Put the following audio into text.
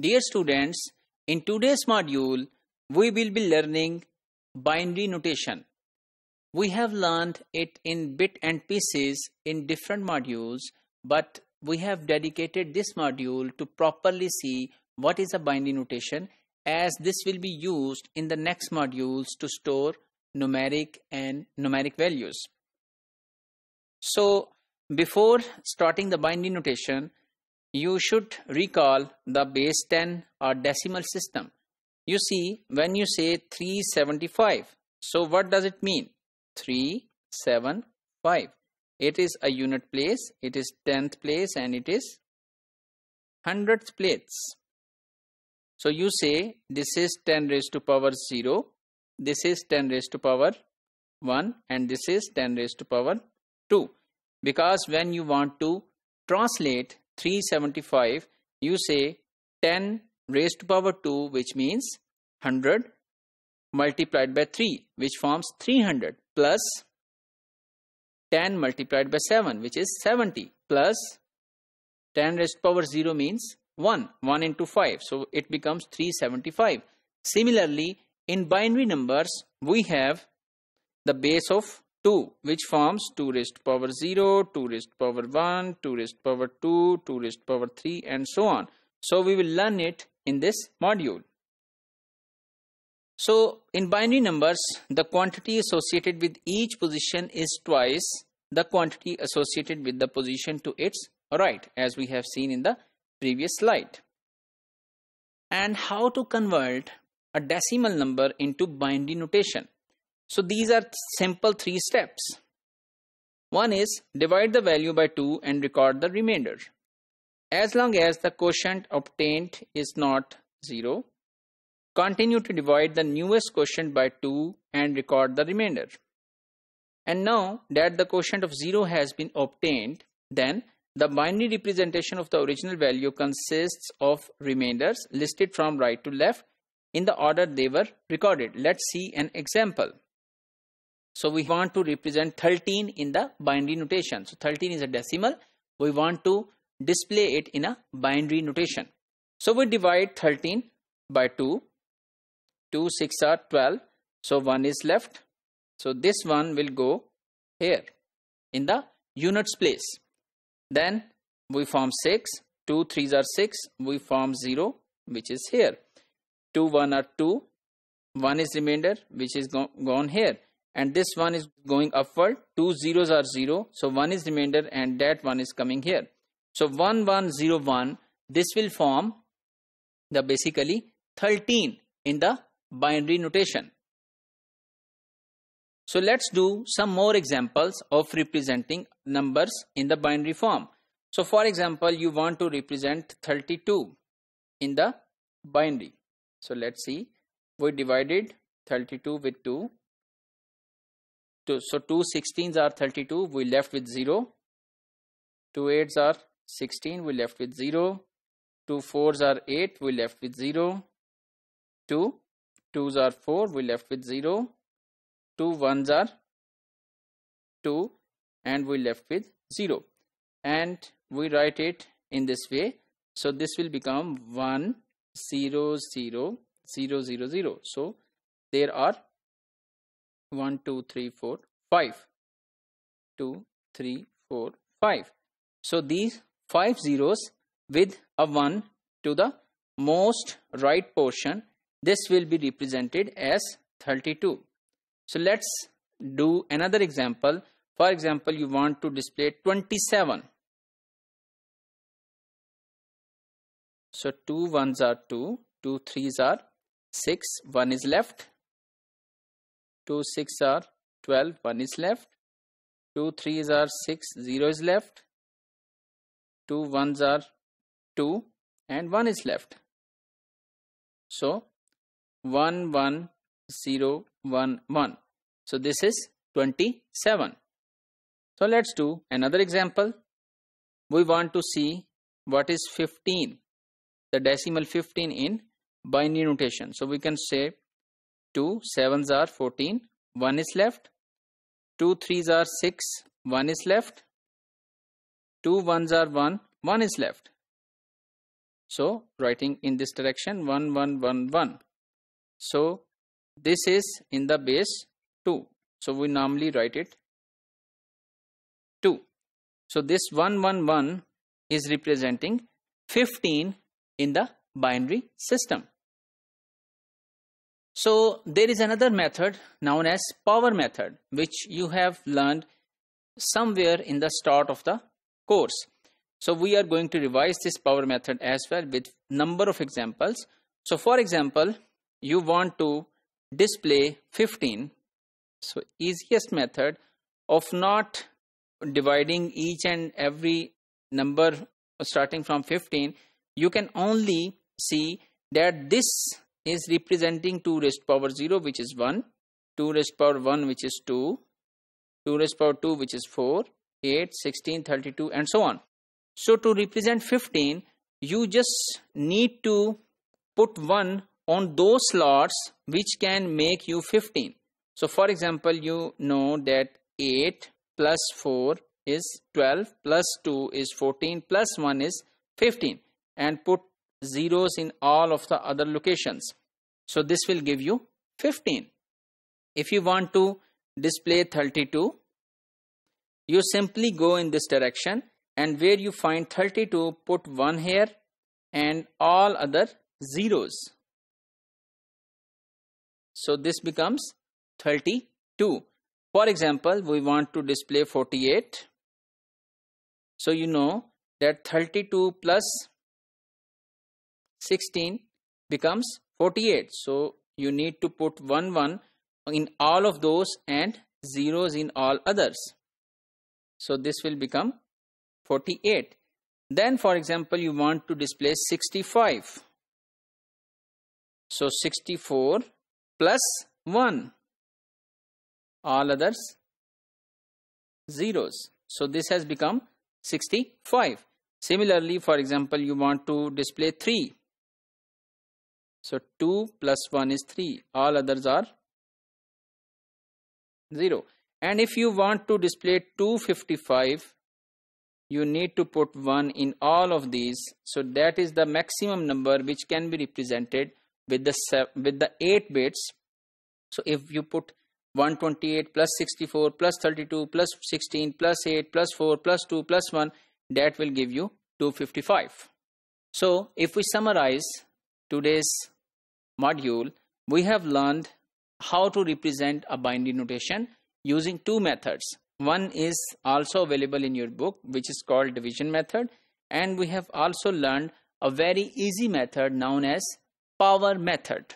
Dear students, in today's module, we will be learning binary notation. We have learned it in bit and pieces in different modules, but we have dedicated this module to properly see what is a binary notation, as this will be used in the next modules to store numeric and numeric values. So, before starting the binary notation, you should recall the base 10 or decimal system. You see, when you say 375, so what does it mean? 375. It is a unit place, it is 10th place, and it is 100th place. So you say this is 10 raised to power 0, this is 10 raised to power 1, and this is 10 raised to power 2. Because when you want to translate 375, you say 10 raised to power 2, which means 100 multiplied by 3, which forms 300, plus 10 multiplied by 7, which is 70, plus 10 raised to power 0 means 1 into 5, so it becomes 375. Similarly, in binary numbers, we have the base of 2, which forms 2 raised to power 0, 2 raised to power 1, 2 raised to power 2, 2 raised to power 3, and so on. So we will learn it in this module. So in binary numbers, the quantity associated with each position is twice the quantity associated with the position to its right, as we have seen in the previous slide. And how to convert a decimal number into binary notation? So these are simple 3 steps. One is divide the value by 2 and record the remainder. As long as the quotient obtained is not 0, continue to divide the newest quotient by 2 and record the remainder. And now that the quotient of 0 has been obtained, then the binary representation of the original value consists of remainders listed from right to left in the order they were recorded. Let's see an example. So we want to represent 13 in the binary notation. So 13 is a decimal. We want to display it in a binary notation. So we divide 13 by 2. 2 6 are 12. So 1 is left. So this one will go here in the units place. Then we form 6. 2 3s are 6. We form 0, which is here. 2 1 are 2. 1 is remainder, which is gone here. And this one is going upward. 2 zeros are 0. So 1 is remainder, and that one is coming here. So 1 1 0 1. This will form the basically 13 in the binary notation. So let's do some more examples of representing numbers in the binary form. So for example, you want to represent 32 in the binary. So let's see. We divided 32 with 2. So 2 16s are 32, we left with 0. 2 8s are 16, we left with 0. 2 4s are 8, we left with 0. 2 2s are 4, we left with 0. 2 1s are 2, and we left with 0. And we write it in this way. So this will become 1 0 0 0 0 0. So there are 1 2 3 4 5. 2 3 4 5. So these 5 zeros with a 1 to the most right portion, this will be represented as 32. So let's do another example. For example, you want to display 27. So 2 1s are 2, 2 3s are 6, 1 is left. 2 6 are 12, 1 is left. 2 3s are 6, 0 is left. 2 1s are 2, and 1 is left. So 1 1 0 1 1. So this is 27. So let's do another example. We want to see what is 15, the decimal 15 in binary notation. So we can say 2 7s are 14, 1 is left. 2 3s are 6, 1 is left. 2 1s are 1, 1 is left. So writing in this direction 1 1 1 1. So this is in the base 2. So we normally write it 2. So this 1 1 1 is representing 15 in the binary system. So there is another method known as power method, which you have learned somewhere in the start of the course. So we are going to revise this power method as well with number of examples. So for example, you want to display 15. So easiest method of not dividing each and every number starting from 15, you can only see that this is representing 2 raised power 0, which is 1, 2 raised power 1, which is 2, 2 raised power 2, which is 4, 8, 16, 32, and so on. So to represent 15, you just need to put 1 on those slots which can make you 15. So for example, you know that 8 plus 4 is 12, plus 2 is 14, plus 1 is 15, and put zeros in all of the other locations. So this will give you 15. If you want to display 32, you simply go in this direction, and where you find 32, put 1 here and all other zeros. So this becomes 32. For example, we want to display 48. So you know that 32 plus 16 becomes 48. So you need to put 1 1 in all of those and zeros in all others. So this will become 48. Then for example, you want to display 65. So 64 plus 1, all others zeros. So this has become 65. Similarly, for example, you want to display 3. So 2 plus 1 is 3, all others are 0. And if you want to display 255, you need to put 1 in all of these. So that is the maximum number which can be represented with the 8 bits. So if you put 128 plus 64 plus 32 plus 16 plus 8 plus 4 plus 2 plus 1, that will give you 255. So if we summarize today's module, we have learned how to represent a binary notation using 2 methods. One is also available in your book, which is called division method, and we have also learned a very easy method known as power method.